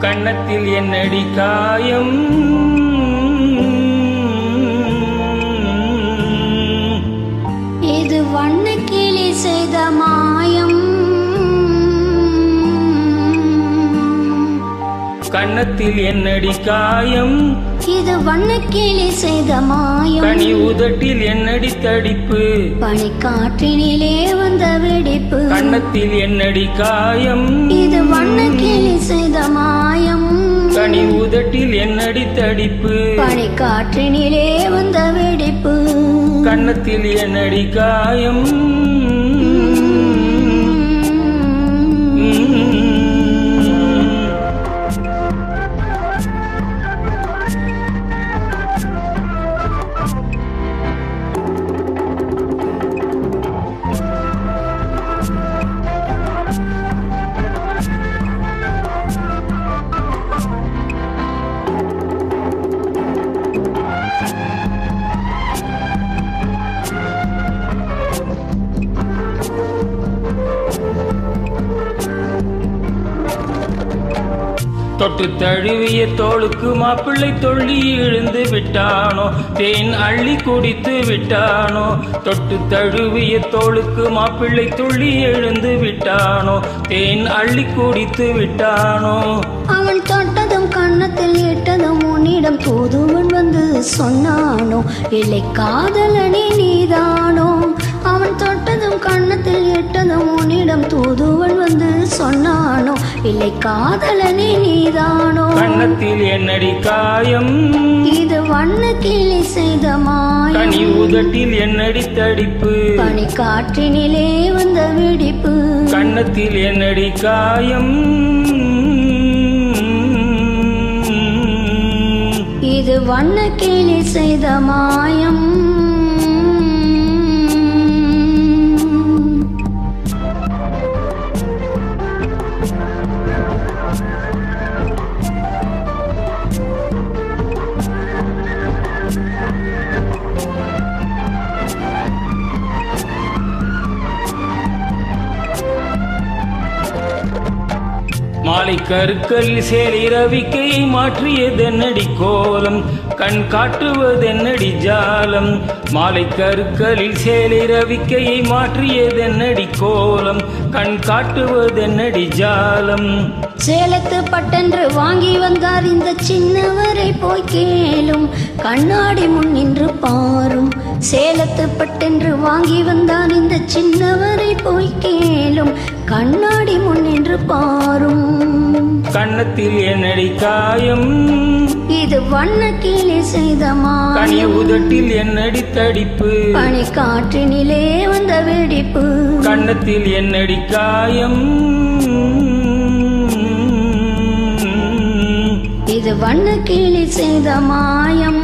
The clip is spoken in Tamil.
கன்னத்தில் என்னடி காயம், இது வண்ணக்கிளி செய்த மாயம். கன்னத்தில் என்னடி காயம், இது வண்ணக்கிளி செய்த மாயம். கனி உதட்டில் என்னடி தடிப்பு, பனிக்காற்றினிலே வந்த வெடிப்பு. கன்னத்தில் என்னடி காயம், இது வண்ணக்கிளி செய்த மாயம். கனி உதட்டில் என்னடி தடிப்பு, பனிக்காற்றினிலே வந்த வெடிப்பு. கன்னத்தில் என்னடி காயம். தொட்டு தழுவிய தோளுக்கு மாப்பிள்ளை தொள்ளி எழுந்து விட்டானோ, தேன் அள்ளி குடித்து விட்டானோ. தொட்டு தழுவிய தோளுக்கு மாப்பிள்ளை தொள்ளி எழுந்து விட்டானோ, தேன் அள்ளி குடித்து விட்டானோ. அவன் தொட்டதும் கன்னத்தில் இட்டதும் உன்னிடம் தூதுவன் வந்து சொன்னானோ, இல்லை காதலனே நீதானோ. அவன் தொட்டதும் கன்னத்தில் இட்டதும் உன்னிடம் தூதுவன் வந்து சொன்னானோ, இல்லை காதலனே நீதானோ. கன்னத்தில் என்னடி காயம், இது வண்ணக்கிளி செய்த மாயம். கனி உதட்டில் என்னடி தடிப்பு, பனிக்காற்றினிலே வந்த வெடிப்பு. கன்னத்தில் என்னடி காயம், இது வண்ணக்கிளி செய்த மாயம். மாலை கருக்கல் சேலை ரவிக்கை மாற்றியதென்னடி கோலம், கண் காட்டுவதென்னடி ஜாலம். மாலை கருக்கலில் சேலை ரவிக்கையை மாற்றியதென்னடி கோலம், கண் காட்டுவதென்னடி ஜாலம். சேலத்து பட்டென்று வாங்கி வந்தார் இந்த சின்னவரை போய் கேளும், கண்ணாடி முன் நின்று பாரும். சேலத்து பட்டென்று வாங்கி வந்தார் இந்த சின்னவரை போய் கேளும், கண்ணாடி முன் நின்று பாரும். கன்னத்தில் என்னடி காயம், இது வண்ணக்கிளி செய்த மாயம். கனிய உதட்டில் என்னடி தடிப்பு, பனிக்காற்றினிலே வந்த வெடிப்பு. கன்னத்தில் என்னடி காயம், இது வண்ணக்கிளி செய்த மாயம்.